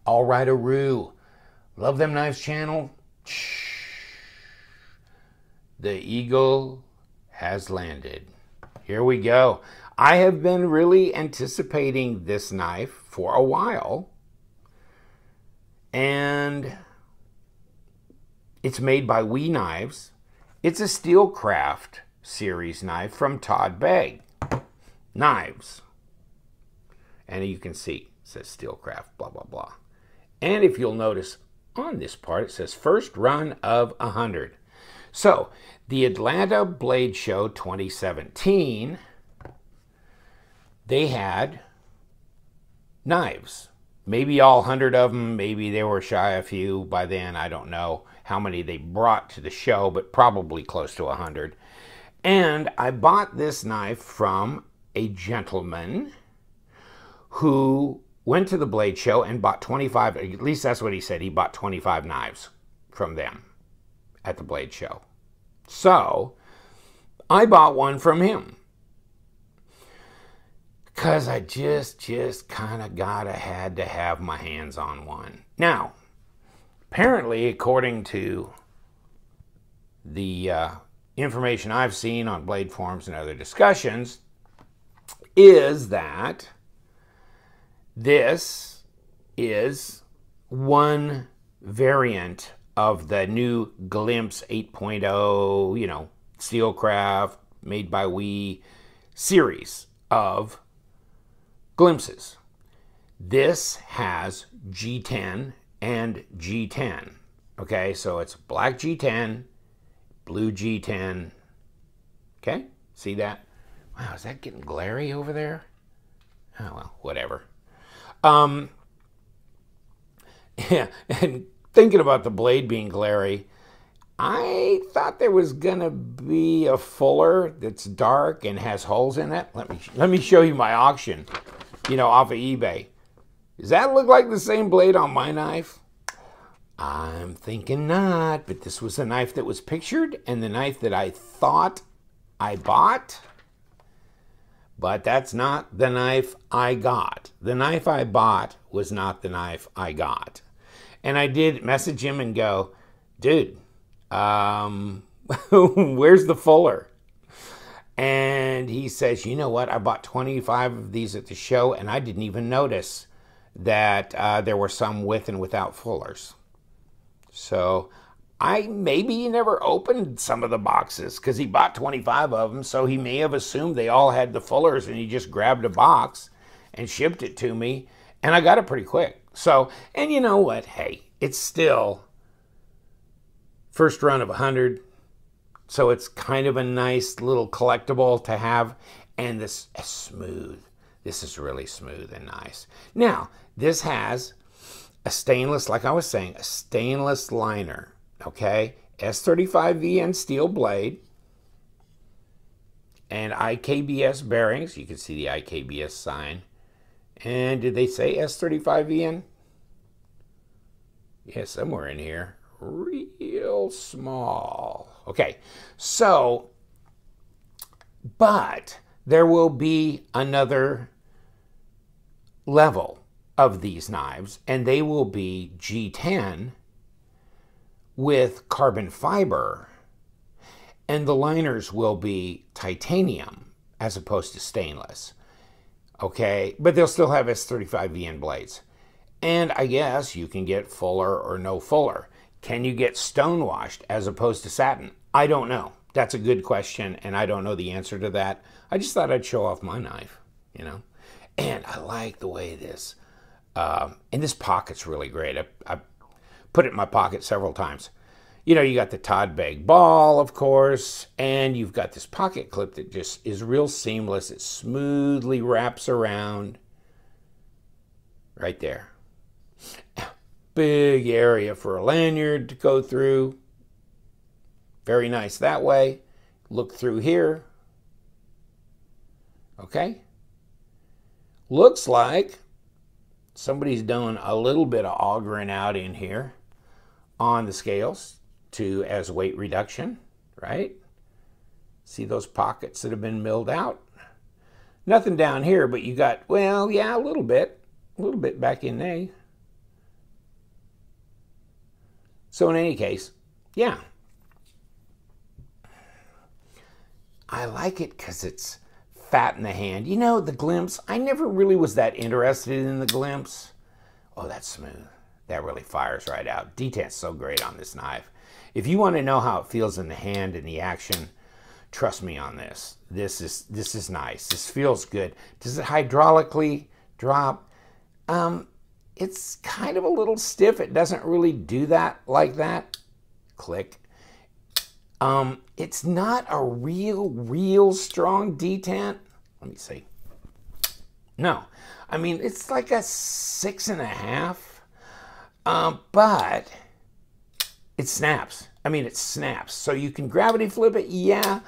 All right-a-roo. Love Them Knives channel. The eagle has landed. Here we go. I have been really anticipating this knife for a while. And it's made by We Knives. It's a Steelcraft series knife from Todd Begg Knives. And you can see, it says Steelcraft, blah, blah, blah. And if you'll notice on this part, it says first run of 100. So, the Atlanta Blade Show 2017, they had knives. Maybe all 100 of them, maybe they were shy a few by then. I don't know how many they brought to the show, but probably close to 100. And I bought this knife from a gentleman who went to the Blade Show and bought 25, at least that's what he said, he bought 25 knives from them at the Blade Show. So, I bought one from him. Because I just kind of had to have my hands on one. Now, apparently, according to the information I've seen on blade forums and other discussions, is that this is one variant of the new Glimpse 8.0, you know, Steelcraft, made by We series of glimpses. This has G10 and G10. Okay, so it's black G10, blue G10. Okay, see that? Wow, is that getting glary over there? Oh, well, whatever. Yeah, and thinking about the blade being glary, I thought there was gonna be a fuller that's dark and has holes in it. Let me show you my auction, you know, off of eBay. Does that look like the same blade on my knife? I'm thinking not, but this was a knife that was pictured and the knife that I thought I bought. But that's not the knife I got. The knife I bought was not the knife I got. And I did message him and go, dude, where's the fuller? And he says, you know what? I bought 25 of these at the show and I didn't even notice that there were some with and without fullers. So maybe he never opened some of the boxes because he bought 25 of them. So he may have assumed they all had the fullers and he just grabbed a box and shipped it to me. And I got it pretty quick. So, and you know what? Hey, it's still first run of 100. So it's kind of a nice little collectible to have. And this is smooth. This is really smooth and nice. Now, this has a stainless, like I was saying, a stainless liner. Okay, S35VN steel blade and IKBS bearings. You can see the IKBS sign. And did they say S35VN? Yeah, somewhere in here. Real small. Okay, so, but there will be another level of these knives, and they will be G10 with carbon fiber, and the liners will be titanium as opposed to stainless. Okay, but they'll still have S35VN blades. And I guess you can get fuller or no fuller. Can you get stonewashed as opposed to satin? I don't know. That's a good question, and I don't know the answer to that. I just thought I'd show off my knife, you know. And I like the way this, and this pocket's really great. I put it in my pocket several times. You know, you got the Todd Begg ball, of course, and you've got this pocket clip that just is real seamless. It smoothly wraps around right there. Big area for a lanyard to go through. Very nice that way. Look through here. Okay. Looks like somebody's doing a little bit of augering out in here on the scales as weight reduction, right? See those pockets that have been milled out? Nothing down here, but you got, well, yeah, a little bit back in there. So in any case, yeah. I like it because it's fat in the hand. You know, the Glimpse, I never really was that interested in the Glimpse. Oh, that's smooth. That really fires right out. Detent's so great on this knife. If you want to know how it feels in the hand and the action, trust me on this. This is nice. This feels good. Does it hydraulically drop? It's kind of a little stiff. It doesn't really do that like that. Click. It's not a real strong detent. Let me see. No, I mean, it's like a 6.5, but it snaps. I mean, it snaps. So you can gravity flip it, yeah,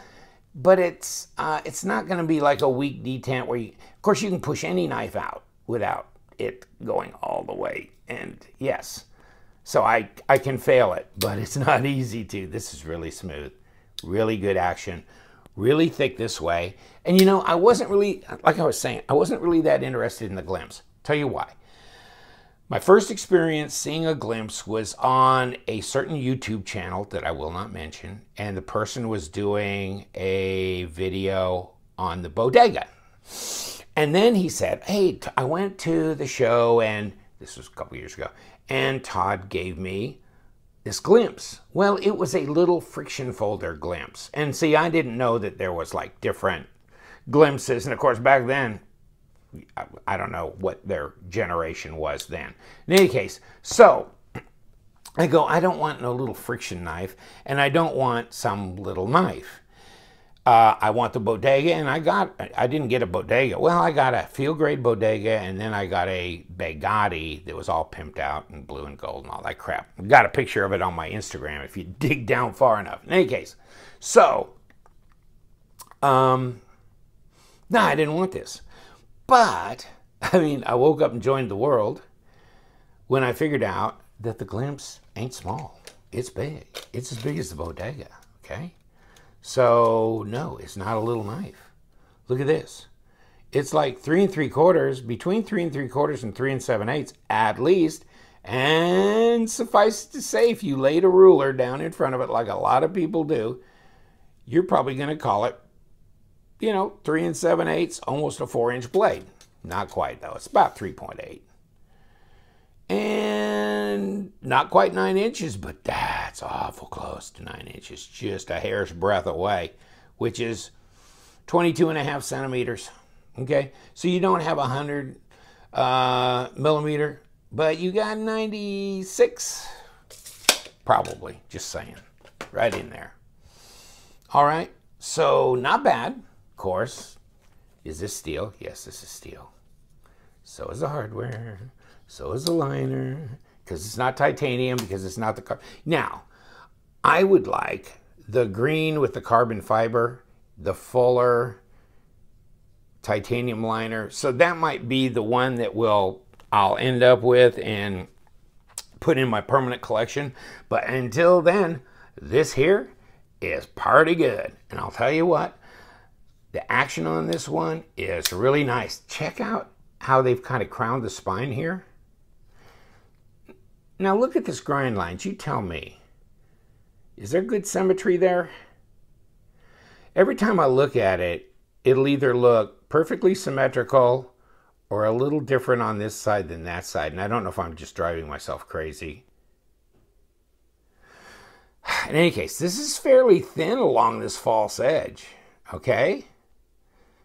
but it's not going to be like a weak detent where you, of course, you can push any knife out without it going all the way. And yes, so I can fail it, but it's not easy to. This is really smooth, really good action, really thick this way. And you know, I wasn't really, like I was saying, I wasn't really that interested in the Glimpse. Tell you why. My first experience seeing a Glimpse was on a certain YouTube channel that I will not mention, and the person was doing a video on the Bodega. And then he said, hey, I went to the show, and this was a couple years ago, and Todd gave me this Glimpse. Well, it was a little friction folder Glimpse. And see, I didn't know that there was like different Glimpses. And of course, back then, I don't know what their generation was then. In any case, so I go, I don't want no little friction knife, and I don't want some little knife. I want the Bodega, and I didn't get a Bodega. Well, I got a field grade Bodega, and then I got a Bugatti that was all pimped out in blue and gold and all that crap. I got a picture of it on my Instagram if you dig down far enough. In any case, so, no, I didn't want this. But, I mean, I woke up and joined the world when I figured out that the Glimpse ain't small. It's big. It's as big as the Bodega, okay? So, no, it's not a little knife. Look at this. It's like 3 3/4, between 3 3/4 and 3 7/8 at least. And suffice to say, if you laid a ruler down in front of it like a lot of people do, you're probably going to call it, you know, 3 7/8, almost a 4-inch blade. Not quite, though. It's about 3.8. And not quite 9 inches, but that's awful close to 9 inches. Just a hair's breadth away, which is 22.5 centimeters. Okay, so you don't have 100 millimeter, but you got 96, probably, just saying, right in there. All right, so not bad, of course. Is this steel? Yes, this is steel. So is the hardware. So is the liner, because it's not titanium, because it's not the carbon. Now, I would like the green with the carbon fiber, the fuller titanium liner. So that might be the one that I'll end up with and put in my permanent collection. But until then, this here is party good. And I'll tell you what, the action on this one is really nice. Check out how they've kind of crowned the spine here. Now look at this grind lines. You tell me, is there good symmetry there? Every time I look at it, it'll either look perfectly symmetrical or a little different on this side than that side. And I don't know if I'm just driving myself crazy. In any case, this is fairly thin along this false edge, okay?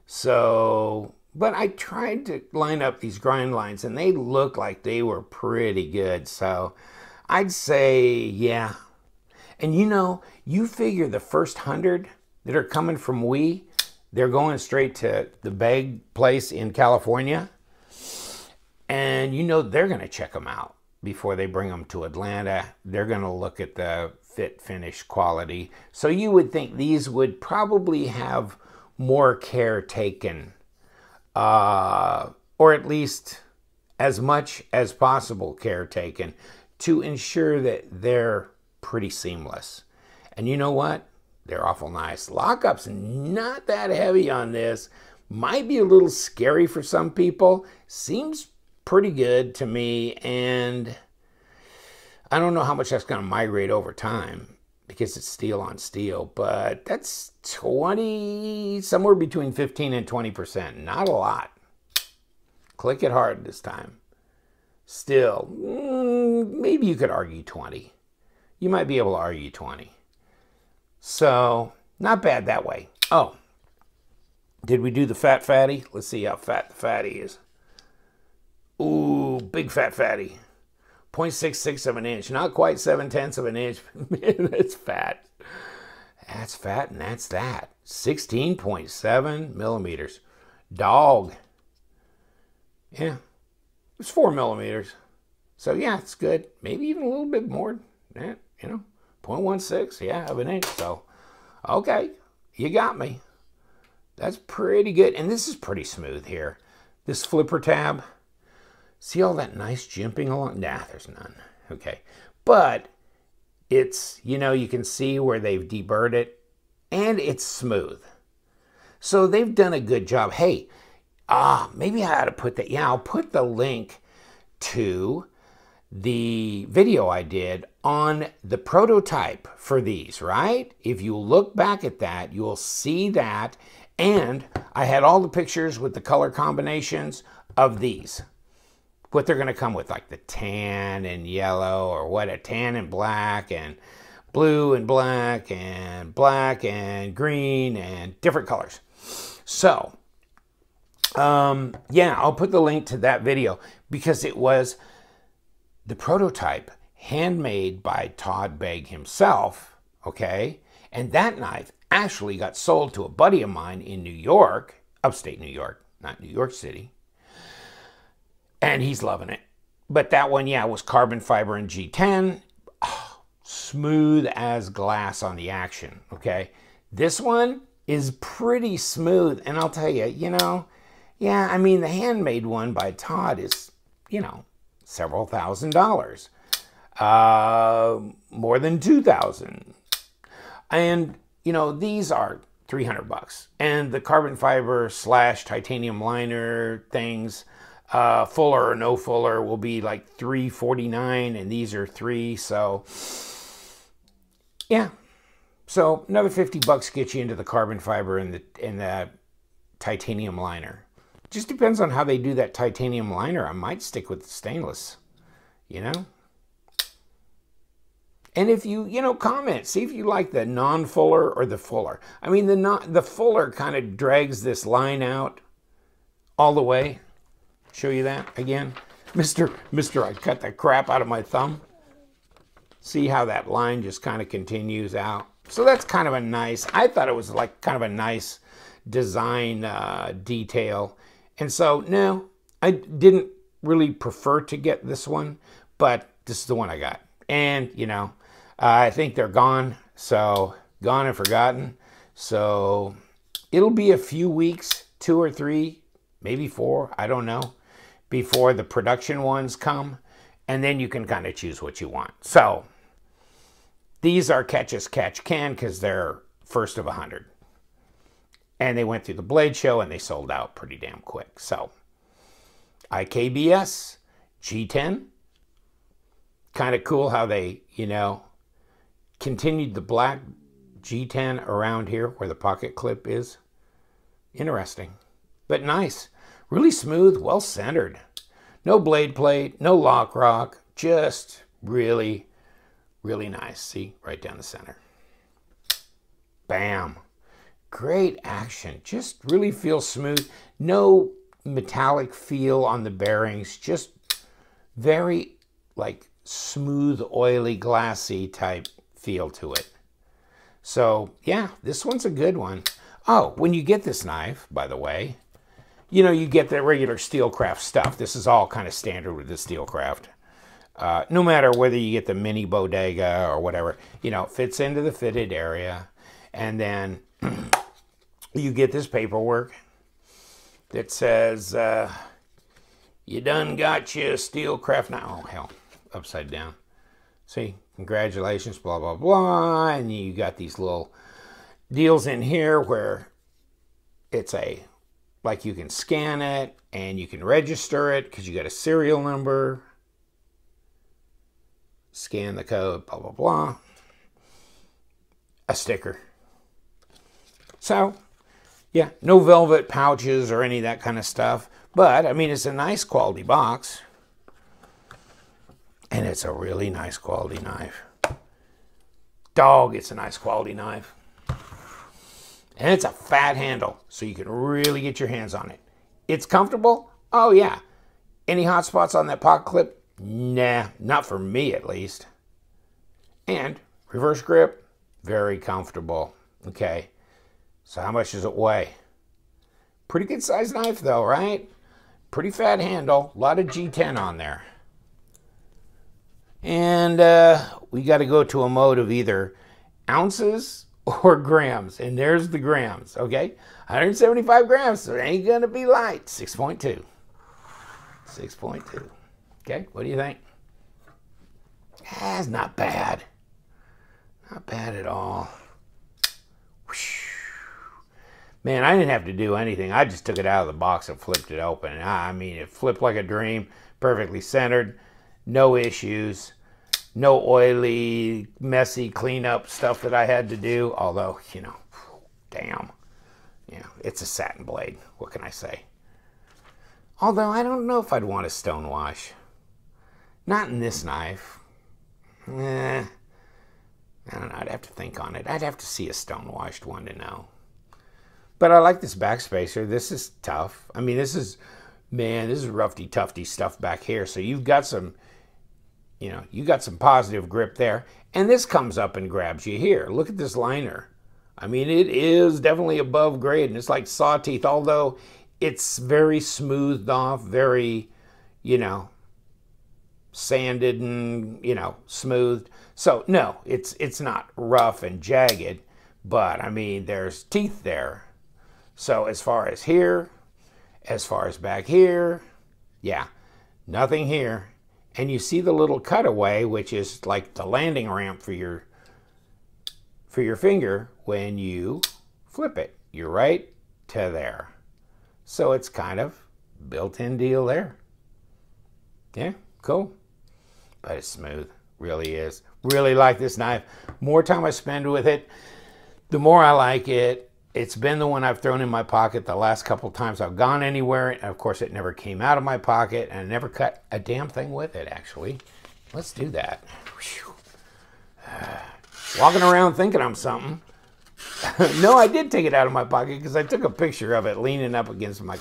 So, but I tried to line up these grind lines and they look like they were pretty good. So I'd say, yeah. And you know, you figure the first 100 that are coming from they're going straight to the Begg place in California. And you know, they're going to check them out before they bring them to Atlanta. They're going to look at the fit, finish, quality. So you would think these would probably have more care taken. Or at least as much as possible care taken to ensure that they're pretty seamless. And you know what? They're awful nice. Lockup's not that heavy on this. Might be a little scary for some people. Seems pretty good to me. And I don't know how much that's going to migrate over time because it's steel on steel, but that's 20, somewhere between 15 and 20%. Not a lot. Click it hard this time. Still, maybe you could argue 20. You might be able to argue 20. So, not bad that way. Oh, did we do the fat fatty? Let's see how fat the fatty is. Ooh, big fat fatty. 0.66 of an inch. Not quite 7/10 of an inch. Man, that's fat. That's fat, and that's that. 16.7 millimeters. Dog. Yeah. It's 4 millimeters. So, yeah, it's good. Maybe even a little bit more. Yeah, 0.16, yeah, of an inch. So, okay, you got me. That's pretty good. And this is pretty smooth here. This flipper tab. See all that nice jimping along? Nah, there's none. Okay. But it's, you can see where they've deburred it. And it's smooth. So they've done a good job. Hey, maybe I ought to put that. Yeah, I'll put the link to the video I did on the prototype for these, right? If you look back at that, you'll see that. And I had all the pictures with the color combinations of these. What they're going to come with, like the tan and yellow, or what, a tan and black, and blue and black and green, and different colors. So, yeah, I'll put the link to that video because it was the prototype handmade by Todd Begg himself, okay? And that knife actually got sold to a buddy of mine in New York, upstate New York, not New York City. And he's loving it. But that one, yeah, was carbon fiber and G10. Oh, smooth as glass on the action, okay? This one is pretty smooth. And I'll tell you, yeah, I mean, the handmade one by Todd is, several $1,000s. More than 2,000. And, these are $300. And the carbon fiber / titanium liner things, fuller or no fuller, will be like $349, and these are $3. So, yeah. So another $50 gets you into the carbon fiber and the titanium liner. Just depends on how they do that titanium liner. I might stick with the stainless, And if you, comment, see if you like the non-fuller or the fuller. I mean, the fuller kind of drags this line out all the way. Show you that again. Mister, I cut the crap out of my thumb. See how that line just kind of continues out. So that's kind of a nice, I thought it was like kind of a nice design detail. And so, no, I didn't really prefer to get this one, but this is the one I got. And, I think they're gone. So, gone and forgotten. So, it'll be a few weeks, 2 or 3, maybe 4, I don't know, before the production ones come. And then you can kind of choose what you want. So, these are catch as catch can because they're first of 100. And they went through the Blade Show and they sold out pretty damn quick. So, IKBS, G10. Kind of cool how they, continued the black G10 around here where the pocket clip is. Interesting, but nice. Really smooth, well centered. No blade plate, no lock rock. Just really, really nice. See, right down the center. Bam. Great action. Just really feels smooth. No metallic feel on the bearings. Just very like smooth, oily, glassy type feel to it. So yeah, this one's a good one. Oh, when you get this knife, by the way, you get the regular Steelcraft stuff. This is all kind of standard with the Steelcraft. No matter whether you get the mini Bodega or whatever, it fits into the fitted area. And then you get this paperwork that says, you done got you a Steelcraft knife. Oh, hell, upside down. See, congratulations, blah, blah, blah. And you got these little deals in here where it's like you can scan it and you can register it because you got a serial number. Scan the code, blah, blah, blah. A sticker. So, yeah, no velvet pouches or any of that kind of stuff. But, I mean, it's a nice quality box. And it's a really nice quality knife. Dog, it's a nice quality knife. And it's a fat handle, so you can really get your hands on it. It's comfortable? Oh, yeah. Any hot spots on that pocket clip? Nah, not for me at least. And reverse grip, very comfortable. Okay, so how much does it weigh? Pretty good sized knife though, right? Pretty fat handle, a lot of G10 on there. And we got to go to a mode of either ounces or grams. And there's the grams, okay? 175 grams, so it ain't going to be light. 6.2. 6.2. Okay, what do you think? That's not bad. Not bad at all. Man, I didn't have to do anything. I just took it out of the box and flipped it open. I mean, it flipped like a dream, perfectly centered, no issues, no oily, messy cleanup stuff that I had to do. Although, you know, damn. You know, it's a satin blade. What can I say? Although, I don't know if I'd want a stone wash. Not in this knife. I don't know. I'd have to think on it. I'd have to see a stone washed one to know. But I like this backspacer. This is tough. I mean, this is, man, this is roughy tufty stuff back here. So you've got some, you know, you got some positive grip there. And this comes up and grabs you here. Look at this liner. I mean, it is definitely above grade. And it's like saw teeth, although it's very smoothed off, very, you know, sanded and, you know, smoothed. So, no, it's not rough and jagged. But, I mean, there's teeth there. So as far as here, as far as back here, yeah, nothing here. And you see the little cutaway, which is like the landing ramp for your finger when you flip it. You're right to there. So it's kind of built-in deal there. Yeah, cool. But it's smooth, really is. Really like this knife. More time I spend with it, the more I like it. It's been the one I've thrown in my pocket the last couple times I've gone anywhere. And of course, it never came out of my pocket and I never cut a damn thing with it, actually. Let's do that. Walking around thinking I'm something. No, I did take it out of my pocket because I took a picture of it leaning up against my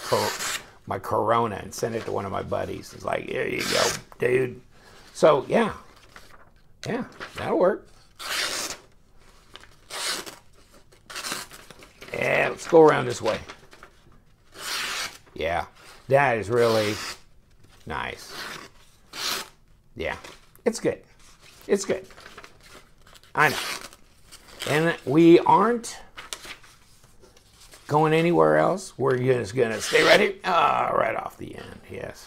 Corona and sent it to one of my buddies. It's like, here you go, dude. So, yeah. Yeah, that'll work. Yeah, let's go around this way. Yeah, that is really nice. Yeah, it's good. It's good. I know. And we aren't going anywhere else. We're just going to stay right here. Right off the end, yes.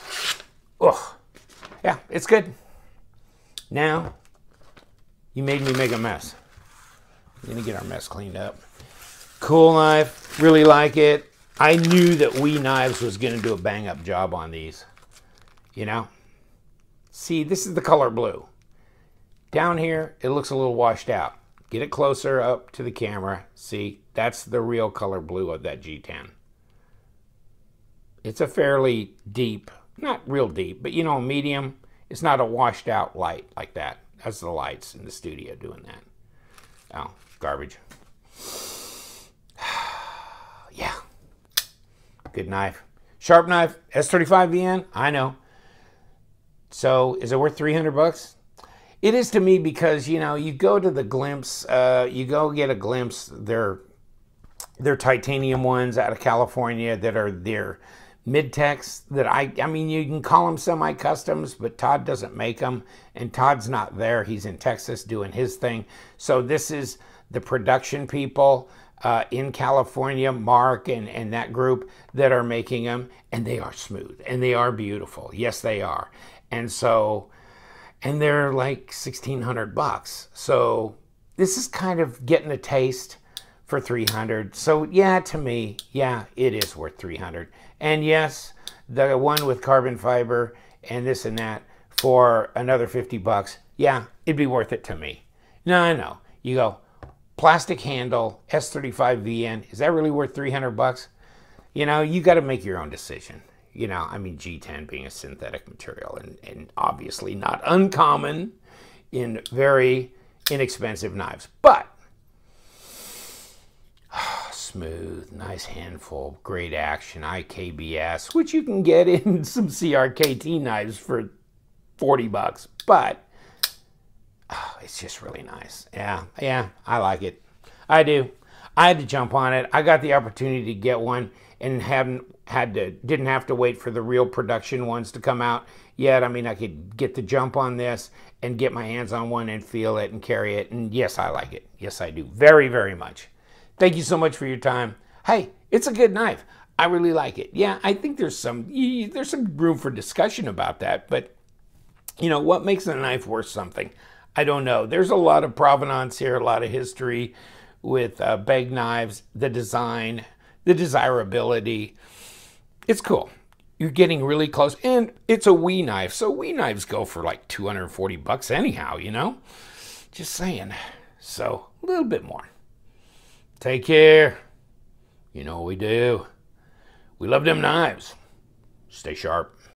Oh, yeah, it's good. Now, you made me make a mess. I'm going to get our mess cleaned up. Cool knife, really like it. I knew that We Knives was going to do a bang-up job on these, you know. See, this is the color blue. Down here, it looks a little washed out. Get it closer up to the camera. See, that's the real color blue of that G10. It's a fairly deep, not real deep, but you know, medium. It's not a washed out light like that. That's the lights in the studio doing that. Oh, garbage. Yeah, good knife. Sharp knife, S35VN, I know. So is it worth 300 bucks? It is to me because, you know, you go to the Glimpse, you go get a Glimpse, they're titanium ones out of California that are their mid-techs that I mean, you can call them semi-customs, but Todd doesn't make them, and Todd's not there. He's in Texas doing his thing. So this is the production people in California, Mark and that group that are making them, and they are smooth and they are beautiful. Yes, they are. And so, and they're like 1,600 bucks. So this is kind of getting a taste for 300. So yeah, to me, yeah, it is worth 300. And yes, the one with carbon fiber and this and that for another 50 bucks, yeah, it'd be worth it to me. No. You go, plastic handle, S35VN, is that really worth 300 bucks? You know, you got to make your own decision. You know, I mean, G10 being a synthetic material and obviously not uncommon in very inexpensive knives. But smooth, nice handful, great action, IKBS, which you can get in some CRKT knives for 40 bucks. But it's just really nice. Yeah, I like it. I do. I had to jump on it. I got the opportunity to get one and didn't have to wait for the real production ones to come out yet. I mean, I could get the jump on this and get my hands on one and feel it and carry it. And yes, I like it. Yes, I do. Very, very much. Thank you so much for your time. Hey, it's a good knife. I really like it. Yeah, I think there's some room for discussion about that. But, you know, what makes a knife worth something? I don't know. There's a lot of provenance here, a lot of history with Begg knives, the design, the desirability. It's cool. You're getting really close, and it's a wee knife, so wee knives go for like 240 bucks anyhow, you know? Just saying. So, a little bit more. Take care. You know what we do. We love them knives. Stay sharp.